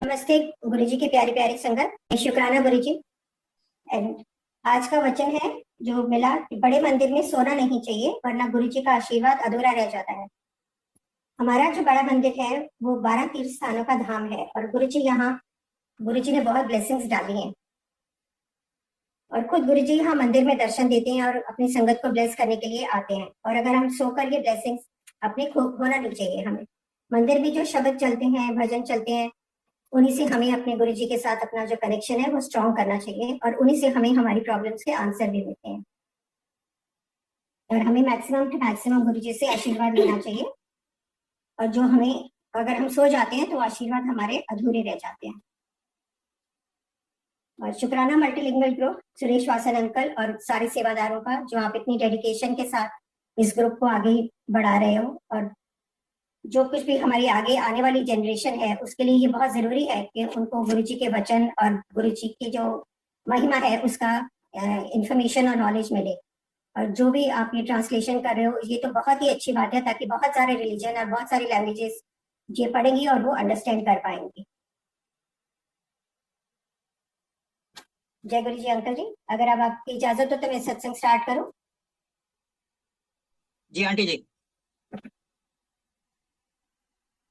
नमस्ते गुरु जी की प्यारी प्यारी संगत, शुक्राना गुरु जी। एंड आज का वचन है जो मिला कि बड़े मंदिर में सोना नहीं चाहिए वरना गुरु जी का आशीर्वाद अधूरा रह जाता है। हमारा जो बड़ा मंदिर है वो 12 तीर्थ स्थानों का धाम है और गुरु जी ने बहुत ब्लेसिंग्स डाली हैं और खुद गुरु जी यहाँ मंदिर में दर्शन देते हैं और अपनी संगत को ब्लेस करने के लिए आते हैं। और अगर हम सोकर ये ब्लेसिंग्स अपने खोना नहीं चाहिए। हमें मंदिर में जो शब्द चलते हैं, भजन चलते हैं, उन्हीं से हमें अपने गुरु जी के साथ अपना जो कनेक्शन है वो स्ट्रॉन्ग करना चाहिए और उन्हीं से हमें हमारी प्रॉब्लम्स के आंसर भी मिलते हैं। और हमें मैक्सिमम टू मैक्सिमम गुरु जी से आशीर्वाद लेना चाहिए। और जो हमें अगर हम सो जाते हैं तो आशीर्वाद हमारे अधूरे रह जाते हैं। और शुक्राना multilingual group, Suresh Vasan uncle और सारे सेवादारों का जो आप इतनी डेडिकेशन के साथ इस ग्रुप को आगे बढ़ा रहे हो। और जो कुछ भी हमारी आगे आने वाली जनरेशन है उसके लिए ये बहुत जरूरी है कि उनको गुरु जी के वचन और गुरु जी की जो महिमा है उसका इंफॉर्मेशन और नॉलेज मिले। और जो भी आप ये ट्रांसलेशन कर रहे हो ये तो बहुत ही अच्छी बात है, ताकि बहुत सारे रिलीजन और बहुत सारी लैंग्वेजेस ये पढ़ेंगी और वो अंडरस्टैंड कर पाएंगी। जय गुरु जी। अंकल जी, अगर अब आपकी इजाजत हो तो मैं सत्संग स्टार्ट करूं। जी आंटी जी।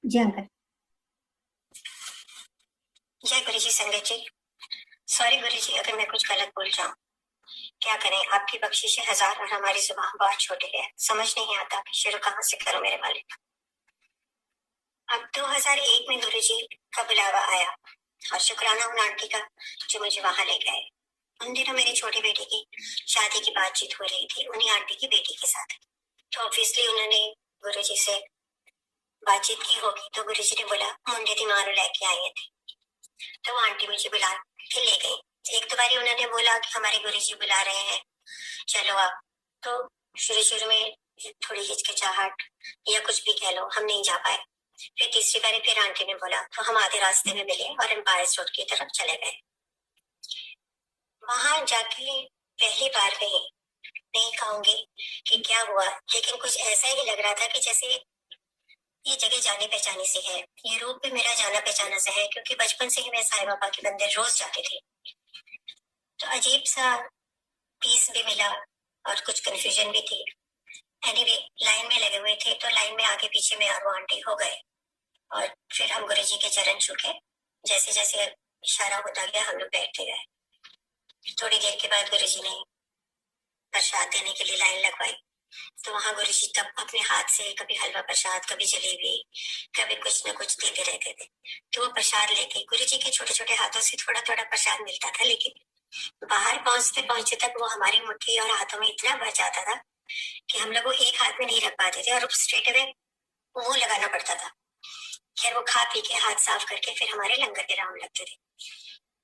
जी अंकल। जय गुरु जी। संगत जी, सॉरी गुरु जी अगर मैं कुछ गलत बोल जाऊं। क्या करें, आपकी बख्शिश हजार और हमारी जुबान बहुत छोटी है, समझ नहीं आता कि शुरू कहाँ से करूं मेरे मालिक। अब 2001 में गुरु जी का बुलावा आया और शुक्राना उन आंटी का जो मुझे वहां ले गए। उन दिनों मेरी छोटी बेटी की शादी की बातचीत हो रही थी उन्हीं आंटी की बेटी के साथ। तो ऑब्वियसली उन्होंने गुरु जी से बातचीत की होगी, तो गुरु जी ने बोला मुंडे दी मारो लेके आए थे। तो वो आंटी मुझे बुला के ले गई। एक दो बारी उन्होंने बोला कि हमारे गुरु जी बुला रहे हैं, चलो आप। तो शुरू शुरू में थोड़ी हिचकिचाहट या कुछ भी कह लो, हम नहीं जा पाए। फिर तीसरी बारी फिर आंटी ने बोला तो हम आधे रास्ते में मिले और एम्पायर स्टेट की तरफ चले गए। वहां जाके पहली बार गई, नहीं कहूंगी कि क्या हुआ, लेकिन कुछ ऐसा ही लग रहा था कि जैसे ये जगह जाने पहचाने से है, ये रूप भी मेरा जाना पहचाना से है, क्योंकि बचपन से ही मैं साईं बाबा के मंदिर रोज जाती थी। तो अजीब सा पीस भी मिला और कुछ कंफ्यूजन भी थी। एनीवे, लाइन में लगे हुए थे तो लाइन में आगे पीछे में और वो आंटी हो गए और फिर हम गुरु जी के चरण छूके। जैसे जैसे इशारा होता गया हम लोग बैठते गए। थोड़ी देर के बाद गुरु जी ने प्रसाद देने के लिए लाइन लगवाई। तो वहां गुरु जी तब अपने हाथ से कभी हलवा प्रसाद, कभी जलेबी, कभी कुछ न कुछ देते रहते थे। तो वो प्रसाद लेके गुरु जी के छोटे छोटे हाथों से थोड़ा थोड़ा प्रसाद मिलता था, लेकिन बाहर पहुंचते पहुंचते तक वो हमारी मुट्ठी और हाथों में इतना भर जाता था कि हम लोग वो एक हाथ में नहीं रख पाते थे और स्ट्रेट अवे वो लगाना पड़ता था। खैर वो खा पी के हाथ साफ करके फिर हमारे लंगर के राउंड लगते थे।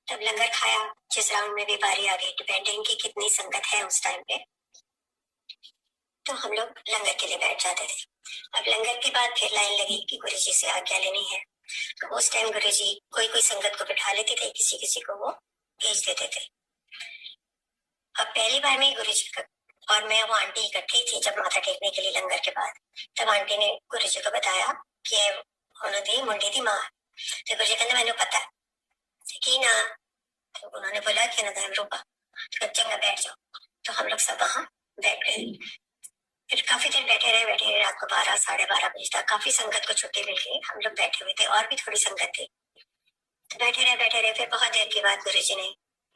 तब लंगर खाया, जिस राउंड में भी बारी आ गई, डिपेंडिंग की कितनी संगत है उस टाइम पे, तो हम लोग लंगर के लिए बैठ जाते थे। अब लंगर के बाद फिर लाइन लगी कि गुरु जी से आज्ञा लेनी है। तो उस टाइम गुरु जी कोई कोई संगत को बिठा लेते थे, किसी किसी को वो भेज देते थे। अब पहली बार में गुरु जी और मैं वो आंटी इकट्ठी थी जब माथा टेकने के लिए लंगर के बाद। तब आंटी ने गुरु जी को बताया कि उन्होंने मुंडी दी मां। तो गुरु जी कहते मैंने पता है कि ना। तो उन्होंने बोला कि ना रूपा तो चंगा बैठ जाओ। तो हम लोग सब वहां बैठ गए। फिर काफी देर बैठे रहे रात को 12 साढ़े 12 बजे तक। काफी संगत को छुट्टी मिल गई, हम लोग बैठे हुए थे और भी थोड़ी संगत थी। तो बैठे रहे फिर बहुत देर के बाद गुरु जी ने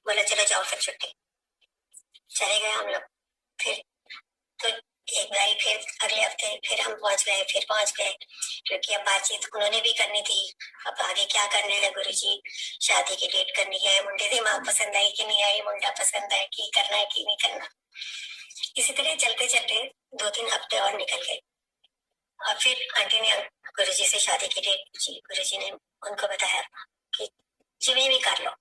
बोला चलो जाओ फिर छुट्टी। चले गए हम लोग। फिर तो एक बारी फिर अगले हफ्ते फिर हम पहुंच गए, क्योंकि अब बातचीत उन्होंने भी करनी थी। अब आगे क्या करने है गुरु जी, शादी की डेट करनी है, मुंडे की माँ पसंद आई कि नहीं आई, मुंडा पसंद है कि करना है कि नहीं करना। इसी तरह चलते चलते 2-3 हफ्ते और निकल गए और फिर आंटी ने गुरु जी से शादी की डेट पूछी। गुरु जी ने उनको बताया कि जिਵੇਂ भी कर लो।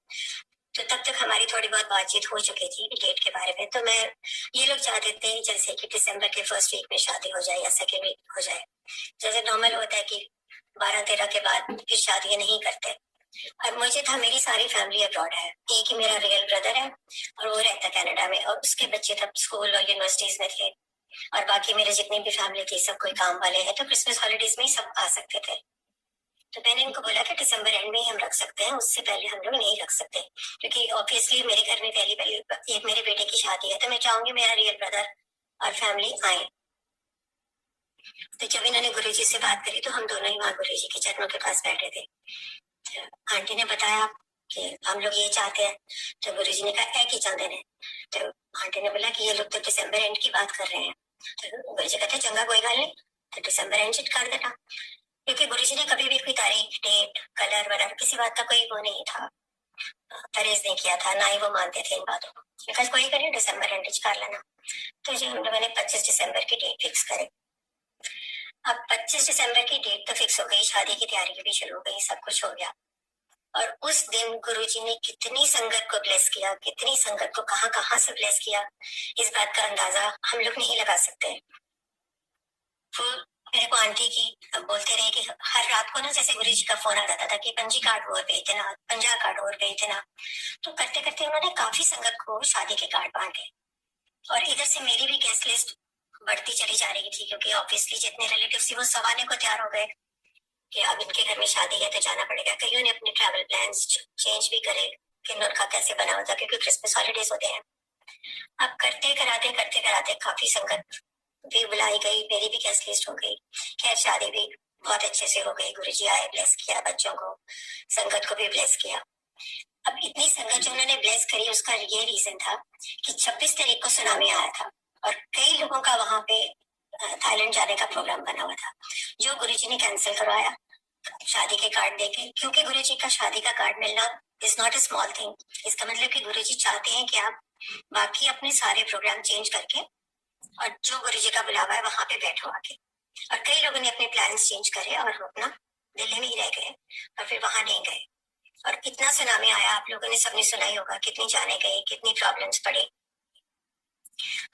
तो तब तक हमारी थोड़ी बहुत बातचीत हो चुकी थी डेट के बारे में। तो मैं ये लोग चाहते थे जैसे कि दिसंबर के फर्स्ट वीक में शादी हो जाए या सेकेंड वीक हो जाए, जैसे नॉर्मल होता है कि 12-13 के बाद फिर शादियां नहीं करते। और मुझे था मेरी सारी फैमिली अब्रॉड है, एक ही मेरा रियल ब्रदर है और वो रहता कनाडा में, और उसके बच्चे तब स्कूल और यूनिवर्सिटीज में थे और बाकी मेरे जितनी भी फैमिली थी सब कोई काम वाले हैं, तो क्रिसमस हॉलीडेज में ही सब आ सकते थे। तो मैंने इनको बोला कि दिसंबर एंड में ही हम रख सकते हैं, उससे पहले हम लोग नहीं रख सकते, क्योंकि ऑब्वियसली मेरे घर में पहली पहली एक मेरे बेटे की शादी है, तो मैं चाहूंगी मेरा रियल ब्रदर और फैमिली आए। तो जब इन्होंने गुरुजी से बात करी तो हम दोनों ही वहाँ गुरुजी के चरणों के पास बैठे थे। तो आंटी ने बताया कि हम लोग ये चाहते हैं, तो गुरुजी ने कहा एक ही चाहते हैं। तो आंटी ने बोला कि ये लोग तो दिसंबर एंड की बात कर रहे हैं। तो गुरुजी कहते चंगा कोई गल नहीं, तो दिसंबर एंड कर देना, क्योंकि गुरुजी ने कभी भी कोई तारीख डेट कलर वगैरह किसी बात का कोई वो नहीं था, परहेज नहीं किया था, ना ही वो मानते थे इन बातों को। बिकॉज कोई करिए दिसंबर एंड कर लेना। तो जी हम लोगों ने 25 दिसंबर की डेट फिक्स करे। अब 25 दिसंबर की डेट तो फिक्स हो गई, शादी की तैयारी भी शुरू हो गई, सब कुछ हो गया। और उस दिन गुरुजी ने कितनी संगत को ब्लेस किया, कितनी संगत को कहाँ कहाँ से ब्लेस किया, इस बात का अंदाजा हम लोग नहीं लगा सकते। वो मेरे को आंटी की बोलते रहे कि हर रात को ना जैसे गुरुजी का फोन आ जाता था कि 25 कार्ड और भेज देना, 50 कार्ड और भेज देना। तो करते करते उन्होंने काफी संगत को शादी के कार्ड बांटे, और इधर से मेरी भी गेस्ट लिस्ट बढ़ती चली जा रही थी, क्योंकि ऑब्वियसली जितने रिलेटिव थी वो सब आने को तैयार हो गए कि अब इनके घर में शादी है तो जाना पड़ेगा। कईयों ने अपने ट्रैवल प्लान्स चेंज भी करे कि उनका कैसे बना होता, क्योंकि क्रिसमस हॉलीडेज होते हैं। अब करते कराते काफी संगत भी बुलाई गई, मेरी भी गेस्ट लिस्ट हो गई। खैर शादी भी बहुत अच्छे से हो गई, गुरुजी आए, ब्लेस किया बच्चों को, संगत को भी ब्लेस किया। अब इतनी संगत जो उन्होंने ब्लेस करी उसका ये रीजन था कि 26 तारीख को सुनामी आया था और कई लोगों का वहां पे थाईलैंड जाने का प्रोग्राम बना हुआ था, जो गुरुजी ने कैंसिल करवाया शादी के कार्ड देके, क्योंकि गुरुजी का शादी का कार्ड मिलना is not a small thing. इसका मतलब कि गुरुजी चाहते हैं कि आप बाकी अपने सारे प्रोग्राम चेंज करके और जो गुरुजी का बुलावा है वहां पे बैठो आके। और कई लोगों ने अपने प्लान्स चेंज करे और हम अपना दिल्ली में ही रह गए और फिर वहां नहीं गए। और कितना सुनामी आया, आप लोगों ने सबने सुना ही होगा, कितनी जाने गई, कितनी प्रॉब्लम्स पड़ी।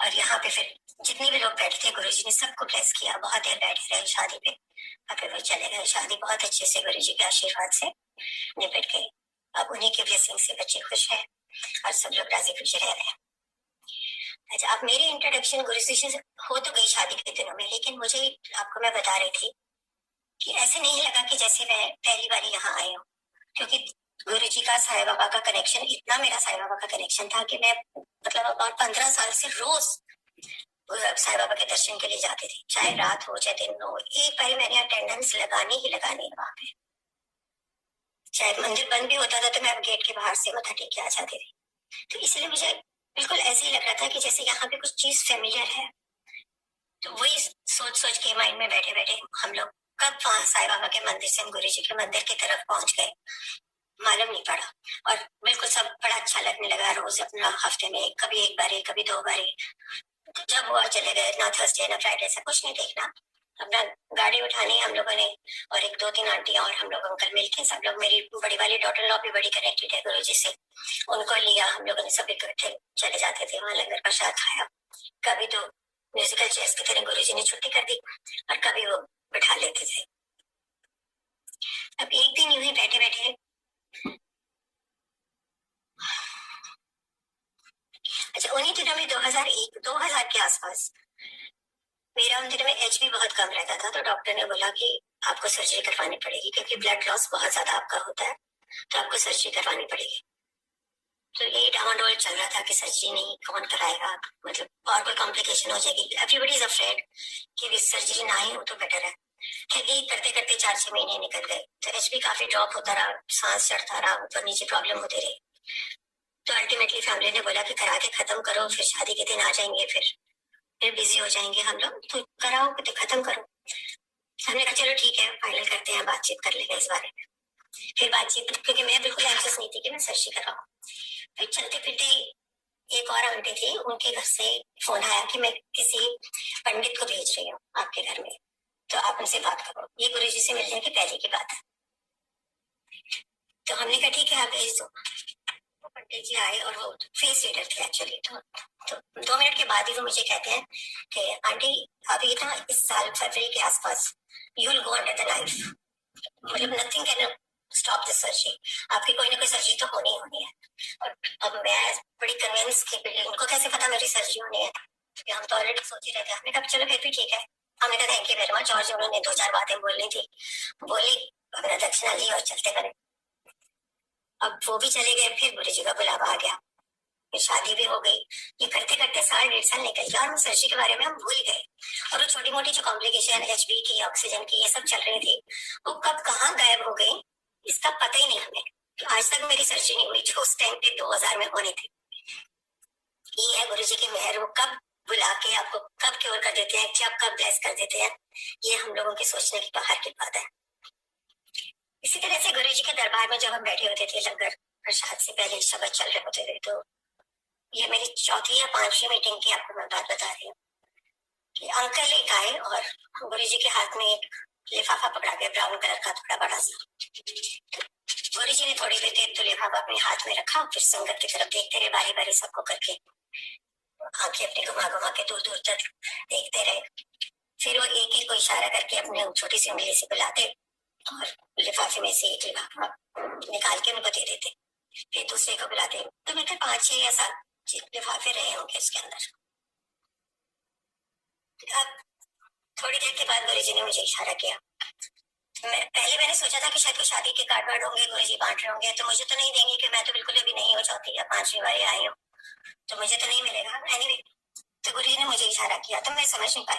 और यहाँ पे फिर जितने भी लोग बैठे थे गुरुजी ने सबको ब्लेस किया, बहुत देर बैठे रहे शादी पे और फिर वो चले गए। शादी बहुत अच्छे से गुरुजी के आशीर्वाद से निपट गई। अब उन्हीं के ब्लेसिंग से बच्चे खुश हैं और सब लोग राजी खुशी रह रहे हैं। अच्छा, अब मेरी इंट्रोडक्शन गुरुजी से हो तो गई शादी के दिनों में, लेकिन मुझे आपको मैं बता रही थी कि ऐसे नहीं लगा कि जैसे मैं पहली बार यहाँ आई हूँ, क्योंकि गुरुजी का साईं बाबा का कनेक्शन, इतना मेरा साईं बाबा का कनेक्शन था कि मैं मतलब अब 15 साल से रोज साईं बाबा के दर्शन के लिए जाती थी, चाहे रात हो चाहे दिन हो। एक बार मैंने अटेंडेंस लगानी ही लगानी है वहां पे, चाहे मंदिर बंद भी होता था तो मैं गेट के बाहर से मत्था टेक के आ जाती थी। तो इसलिए मुझे बिल्कुल ऐसे ही लग रहा था कि जैसे यहाँ पे कुछ चीज फेमिलियर है। तो वही सोच सोच के माइंड में बैठे बैठे हम लोग कब वहां साईं बाबा के मंदिर से हम गुरुजी के मंदिर की तरफ पहुंच गए मालूम नहीं पड़ा। और बिल्कुल सब बड़ा अच्छा लगने लगा, रोज अपना हफ्ते में कभी एक बारी कभी दो बारी, तो जब हुआ चले गए। ना थर्सडे ना फ्राइडे से कुछ नहीं देखना, अपना गाड़ी उठानी हम लोगों ने, और एक दो तीन आंटियां और हम लोग अंकल मिलके सब लोग, मेरी बड़ी वाली डॉटर लॉ भी बड़ी कनेक्टेड है गुरुजी से, उनको लिया, हम लोगों ने सब इकट्ठे चले जाते थे वहां, लंगर प्रसाद खाया। कभी तो म्यूजिकल चेयर्स की तरह गुरुजी ने छुट्टी कर दी और कभी वो बिठा लेते थे। अब एक दिन यूं ही बैठे बैठे, अच्छा उन्हीं दिनों में 2000 के आसपास मेरा उन दिनों में एच भी बहुत कम रहता था, तो डॉक्टर ने बोला कि आपको सर्जरी करवानी पड़ेगी, क्योंकि ब्लड लॉस बहुत ज्यादा आपका होता है, तो आपको सर्जरी करवानी पड़ेगी। तो यही डामाडोल चल रहा था कि सर्जरी नहीं, कौन कराएगा, मतलब और कोई कॉम्प्लिकेशन हो जाएगी, एवरीबडी इज अफ्रेड कि सर्जरी ना ही हो तो बेटर है। यही करते करते 4-6 महीने निकल गए, तो एच भी काफी ड्रॉप होता रहा, सांस चढ़ता रहा, ऊपर नीचे प्रॉब्लम होती रही। तो अल्टीमेटली फैमिली ने बोला कि करा के खत्म करो, फिर शादी के दिन आ जाएंगे, फिर बिजी हो जाएंगे हम लोग, तो कराओ तो खत्म करो। हमने कहा चलो ठीक है, फाइनल करते हैं, बातचीत कर लेंगे इस बारे में। फिर बातचीत, क्योंकि मैं बिल्कुल एंशियस नहीं थी कि मैं सर्जरी कराऊं। फिर चलते फिरते एक और आंटी थी, उनके घर से फोन आया कि मैं किसी पंडित को भेज रही हूँ आपके घर में, तो आप उनसे बात करो, ये गुरुजी से मिलने की पहले की बात है। तो हमने कहा ठीक है आप भेज दो। वो पंडित जी आए और वो फेस रीडर थे एक्चुअली। तो 2 मिनट के बाद ही वो मुझे कहते हैं कि आंटी अभी ना इस साल फरवरी के आसपास you will go under the knife, मतलब nothing can stop this surgery, आपकी कोई ना कोई सर्जरी तो होनी ही होनी है। और अब मैं बड़ी कन्विंस की, उनको कैसे पता मेरी सर्जरी होनी है, हम तो ऑलरेडी सोच ही रहे थे। हमने कहा चलो फिर भी ठीक है, हमने कहा थैंक यू वेरी मच, और जो उन्होंने 2-4 बातें बोलनी थी बोली, अपना दक्षिणा ली और चलते बने। अब वो भी चले गए, फिर गुरु जी का बुलावा आ गया, फिर शादी भी हो गई। ये करते करते 1.5 साल निकल गया और उस सर्जरी के बारे में हम भूल गए। और वो छोटी मोटी जो कॉम्प्लिकेशन HB की, ऑक्सीजन की, ये सब चल रही थी, वो कब कहाँ गायब हो गई इसका पता ही नहीं हमें। तो आज तक मेरी सर्जरी नहीं हुई जो उस टाइम पे 2000 में होनी थी। ये है गुरु जी की मेहर, वो कब बुला के आपको कब क्योर कर देते हैं, कब ब्लेस कर देते हैं, ये हम लोगों के सोचने की बाहर की बात है। इसी तरह से गुरु जी के दरबार में जब हम बैठे होते थे, लंगर प्रसाद से पहले शब्द चल रहे होते थे, तो ये मेरी 4थी या 5वीं मीटिंग की आपको मैं बात बता रही हूँ कि अंकल एक आए और गुरु जी के हाथ में एक लिफाफा पकड़ा के, ब्राउन कलर का थोड़ा बड़ा सा। गुरु जी ने थोड़ी देर तो लिफाफा अपने हाथ में रखा, फिर संगत की तरफ देखते रहे बारी बारी सबको करके, आंखें अपनी घुमा घुमा के दूर दूर तक देखते रहे। फिर वो एक एक को इशारा करके अपने छोटी सी उंगली से बुलाते और लिफाफे में से एक लिफाफा निकाल के उनको दे देते, फिर दूसरे को बुलाते। तो मेरे 5-6 या 7 लिफाफे रहे होंगे उसके अंदर। अब थोड़ी देर के बाद गुरु जी ने मुझे इशारा किया। मैंने सोचा था कि शायद कोई शादी के कार्ड वार्ड होंगे, गुरु जी बांट रहे होंगे, तो मुझे तो नहीं देंगे कि मैं तो बिल्कुल अभी नहीं हो, 4थी या 5वीं बार आई हूँ, तो मुझे तो नहीं मिलेगा। एनीवे, तो गुरु जी ने मुझे इशारा किया तो मैं समझ नहीं पाई।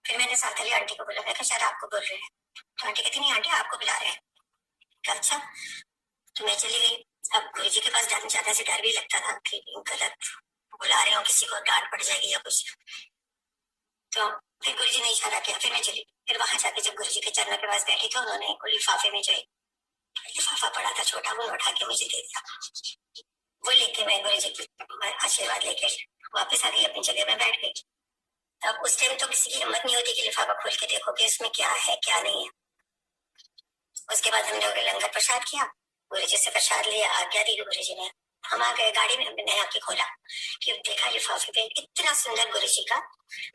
फिर मैंने साथ वाली आंटी को बोला, मैं शायद आपको बोल रहे हैं। तो आंटी कहती नहीं आंटी आपको बुला रहे हैं। अच्छा, तो मैं चली गई। अब गुरु जी के पास जाने से डर भी लगता था कि गलत बुला रहे हो, किसी को डांट पड़ जाएगी या कुछ। तो फिर गुरु जी ने इशारा किया, फिर मैं चली। फिर वहां जाके जब गुरु जी के चरणों के पास बैठी तो उन्होंने लिफाफे में जो लिफाफा पड़ा था छोटा, वो उठा के मुझे दे दिया। वो लेके मैं गुरु जी की आशीर्वाद लेके वापस आ गई, अपनी जगह में बैठ गई। तब उस टाइम तो किसी की हिम्मत नहीं होती कि लिफाफा खोल के देखो कि इसमें क्या है क्या नहीं है। उसके बाद हमने लंगर प्रसाद किया, गुरु जी से प्रसाद लिया, आज्ञा दी गुरु जी ने। हम आ गए गाड़ी में, हमने आके खोला कि देखा लिफाफे पे इतना सुंदर गुरु जी का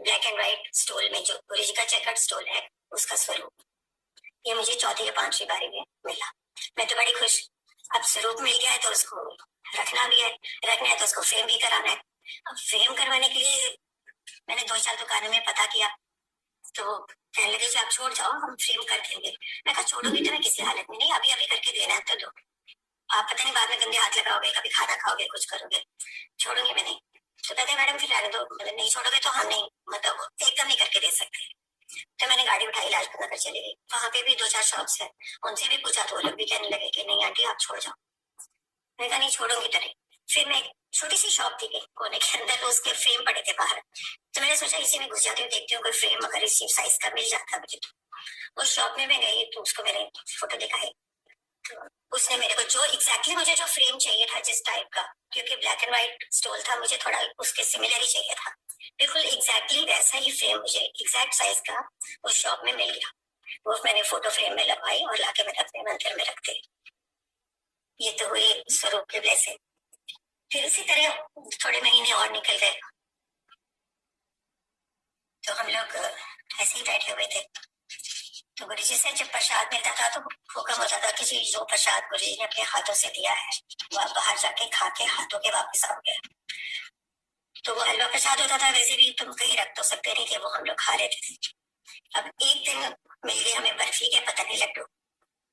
ब्लैक एंड व्हाइट स्टोल में, जो गुरु जी का चेकर्ड स्टोल है उसका स्वरूप। ये मुझे 4थी या 5वीं बारी में मिला। मैं तो बड़ी खुश। अब स्वरूप मिल गया है तो उसको रखना भी है, रखना है तो उसको फ्रेम भी कराना है। अब फ्रेम करवाने के लिए मैंने 2-4 दुकानों में पता किया, तो कहने लगे कि आप छोड़ जाओ, हम फ्रेम कर देंगे। मैं कहा छोड़ोगी तो मैं किसी हालत में नहीं, अभी अभी करके देना है तो दो, आप पता नहीं बाद में गंदे हाथ लगाओगे, कभी खाना खाओगे, कुछ करोगे, छोड़ूंगी मैं नहीं। तो कहते मैडम फिर रहने दो, मतलब नहीं छोड़ोगे तो हम नहीं, मतलब एकदम नहीं करके दे सकते। तो मैंने गाड़ी उठाई, लाजपत नगर चली गई। वहां पे भी 2-4 शॉप्स है, उनसे भी पूछा तो वो लोग भी कहने लगे कि नहीं आंटी आप छोड़ जाओ। मैंने कहा नहीं छोड़ूंगी तो नहीं। फिर मैं छोटी सी शॉप थी कोने के अंदर, तो उसके फ्रेम पड़े थे बाहर, तो मैंने सोचा इसी में घुस जाती हूँ, देखती हूँ कोई फ्रेम अगर इसी साइज का मिल जाता मुझे। तो उस शॉप में मैं गई तो उसको मैंने फोटो दिखाई, तो उसने मेरे को जो एग्जैक्टली मुझे जो फ्रेम चाहिए था जिस टाइप का, क्योंकि ब्लैक एंड व्हाइट स्टोल था, मुझे थोड़ा उसके सिमिलर ही चाहिए था, बिल्कुल एग्जैक्टली वैसा ही फ्रेम मुझे एग्जैक्ट साइज का उस शॉप में मिल गया। वो मैंने फोटो फ्रेम में लगवाई और लाके मैंने अपने मंदिर में रख दी। ये तो हुई स्वरूप की ब्लेसिंग। फिर इसी तरह थोड़े महीने और निकल गए, तो हम लोग ऐसे ही बैठे हुए थे। तो गुरु जी से जब प्रसाद मिलता था तो हुक्म होता था कि जो प्रसाद गुरु जी ने अपने हाथों से दिया है वो आप बाहर जाके खा के हाथों के वापस आओगे। तो वो हलवा प्रसाद होता था, वैसे भी तुम कहीं रख तो सकते नहीं थे, वो हम लोग खा लेते थे। अब एक दिन मिल गए हमें बर्फी के पता नहीं लड्डू,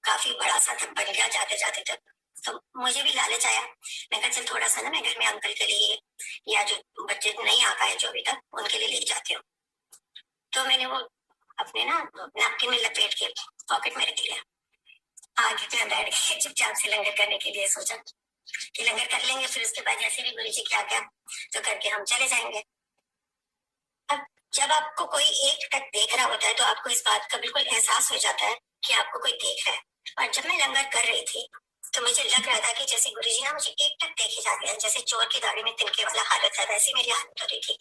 काफी बड़ा सा था, बन गया जाते जाते तक। तो मुझे भी लालच आया, मैं कहा चल थोड़ा सा ना मैं घर में अंकल के लिए या जो बच्चे नहीं आ पाए जो अभी तक उनके लिए ले जाती हूँ। तो मैंने वो अपने ना नैपकिन में लपेट के पॉकेट में रख लिया। आगे में बैठ के चुपचाप से लंगर करने के लिए सोचा कि लंगर कर लेंगे, फिर उसके बाद जैसे भी गुरु जी क्या क्या तो करके हम चले जाएंगे। अब जब आपको कोई एक टक देख रहा होता है तो आपको इस बात का बिल्कुल एहसास हो जाता है कि आपको कोई देख रहा है। और जब मैं लंगर कर रही थी तो मुझे लग रहा था कि जैसे गुरु जी ना मुझे एक टक देखे जा रहे हैं, जैसे चोर की दाढ़ी में तिनके वाला हालत है, वैसी मेरी हालत हो रही थी।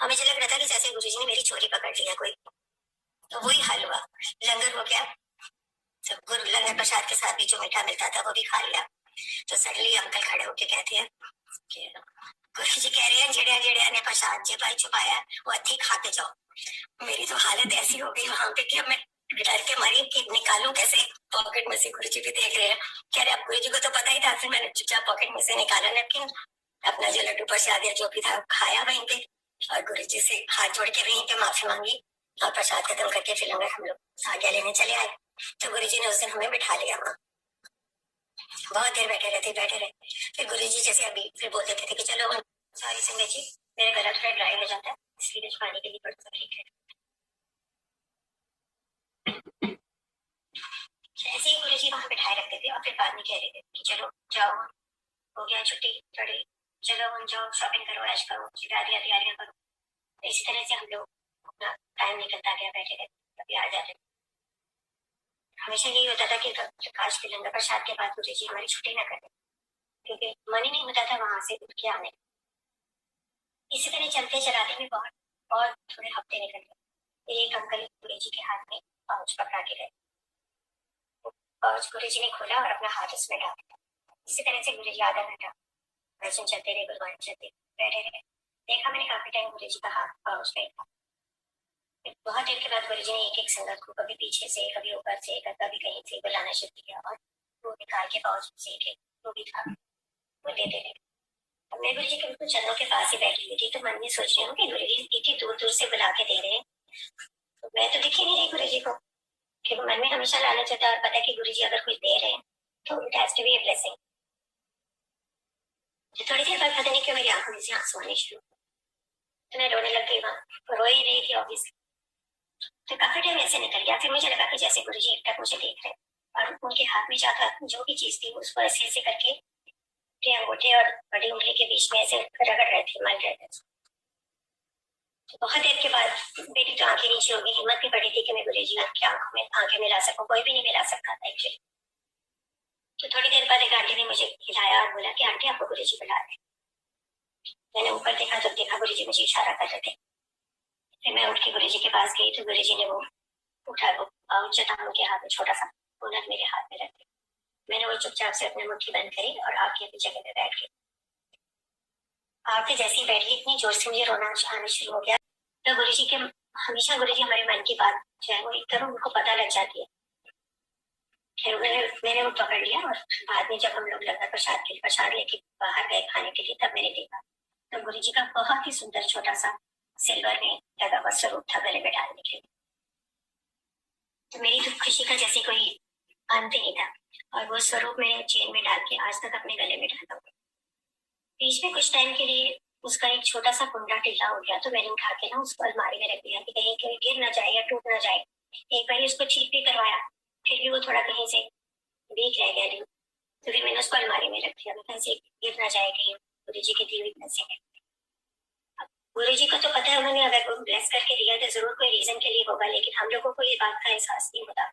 और मुझे लग रहा था कि जैसे गुरु जी ने मेरी चोरी पकड़ लिया कोई, तो वही हाल हुआ। लंगर हो गया, तो गुरु लंगर प्रसाद के साथ भी जो मीठा मिलता था वो भी खा लिया। तो सडनली अंकल खड़े होके कहते हैं कि गुरु जी कह रहे हैं जेड़े जेड़े ने प्रसाद जे भाई छुपाया वो अच्छी खाते जाओ। मेरी तो हालत ऐसी हो गई वहां पे कि अब मैं डर के मरी कि निकालूं कैसे। पॉकेट में से गुरु जी भी देख रहे हैं, कह रहे अब गुरु जी को तो पता ही था। फिर मैंने चुपचाप पॉकेट में से निकाला नैपकिन, अपना जो लड्डू प्रसाद या जो भी था खाया वहीं पे, और गुरु जी से हाथ जोड़ के वहीं पे माफी मांगी और प्रसाद खत्म करके फिर लंगर हम लोग आज्ञा लेने चले आए। तो गुरुजी ने उस दिन हमें बिठा लिया वहाँ। बहुत देर बैठे रहे। फिर गुरुजी जैसे अभी फिर बोल देते थे कि चलो सॉरी संगत जी, मेरा गला थोड़ा ड्राई हो जाता है, इसलिए कुछ पानी के लिए पड़ता है, ठीक है। ऐसे ही गुरुजी वहाँ बिठाए रखते थे और फिर बाद में कह रहे थे कि चलो जाओ, हो गया छुट्टी थोड़ी, चलो हम जाओ शॉपिंग करो, ऐश करो, तैयारियां करो। तो इसी तरह से हम लोग अपना टाइम निकलता गया, बैठे रहे, कभी आ जाते। हमेशा यही होता था कि प्रकाश के लंगर प्रसाद के बाद गुरुजी हमारी छुट्टी न करें, क्योंकि मन ही नहीं होता था वहां से उठ के आने। इसी तरह चलते चलाते भी बहुत थोड़े हफ्ते निकल गए। एक अंकल गुरुजी के हाथ में पाउच पकड़ा के गए। पाउच गुरुजी ने खोला और अपना हाथ उसमें डाल दिया। इसी तरह से गुरुजी आधा घंटा दर्शन चलते रहे, गुरुवान चलते बैठे रहे। देखा मैंने काफी टाइम गुरुजी का हाथ पाउच में था। बहुत देर के बाद गुरुजी ने एक एक संगत को कभी पीछे से, कभी ऊपर से, कभी कहीं से बुलाना शुरू किया और वो निकाल के पाउच से एक वो भी था वो देते रहे। मैं गुरुजी के बिल्कुल चरणों के पास ही बैठी हुई थी, तो मन में सोच रही हूँ कि गुरुजी इतनी दूर दूर से बुला के दे रहे हैं, तो मैं तो दिख ही नहीं रही गुरुजी को, क्योंकि मन में हमेशा लालच होता है और पता है कि गुरुजी अगर कुछ दे रहे हैं तो it has to be a blessing. तो थोड़ी देर बाद पता नहीं क्यों मेरी आंखों में से आंसू आने शुरू, तो मैं रोने लग गई। वहां रो ही रही थी ऑब्वियसली। तो काफी टाइम ऐसे निकल गया। फिर मुझे लगा कि जैसे गुरुजी एक टक मुझे देख रहे हैं और उनके हाथ में जाकर जो भी चीज थी उसको ऐसे ऐसे करके अपने अंगूठे और बड़ी उंगली के बीच में ऐसे रगड़ रहे थे, मल रहे थे। तो बहुत देर के बाद मेरी तो आंखें नीचे हो गई, हिम्मत भी बढ़ी थी कि मैं गुरुजी की आंखों में आंखें मिला सकूं। कोई भी नहीं मिला सकता था एक्चुअली। तो थोड़ी देर बाद एक आंटी ने मुझे हिलाया और बोला कि आंटी आपको गुरुजी बुला रहे। मैंने ऊपर देखा तो देखा गुरुजी मुझे इशारा कर रहे थे। फिर मैं उठ के गुरुजी के पास गई तो गुरुजी ने वो उठा वो पाउच चट्टानों के हाथ में छोटा सा पूनत मेरे हाथ में रख दिया। मैंने वो चुपचाप से अपनी मुट्ठी बंद करी और आके अपनी जगह पे बैठ गई। आके जैसी बैठ गई इतनी जोर से मुझे रोना आना शुरू हो गया। तो गुरुजी के हमेशा गुरुजी हमारे मन की बात जो है वो एक तरह उनको पता लग जाती है। फिर मैंने वो पकड़ लिया और बाद में जब हम लोग लंगर प्रसाद लेके बाहर गए खाने के लिए, तब मैंने देखा तो गुरुजी का बहुत ही सुंदर छोटा सा सिल्वर में लगा हुआ स्वरूप था गले में डालने के लिए। तो मेरी तो खुशी का जैसे कोई अंत नहीं था और वो स्वरूप मैंने चेन में डाल के आज तक अपने गले में डाला हुआ। बीच में कुछ टाइम के लिए उसका एक छोटा सा कुंडा ढीला हो गया, तो मैंने उठा के ना उसको अलमारी में रख दिया कि कहीं कहीं गिर ना जाए या टूट ना जाए। एक बार उसको ठीक भी करवाया, फिर भी वो थोड़ा कहीं से वीक रह गया। तो फिर मैंने उसको अलमारी में रख दिया, कहीं से गिर ना जाए कहीं। गुरु जी की दी हुई ब्लेसिंग है। गुरु जी को तो पता है उन्होंने अगर कोई ब्लेस करके दिया तो जरूर कोई रीजन के लिए होगा, लेकिन हम लोगों को ये बात का एहसास नहीं होता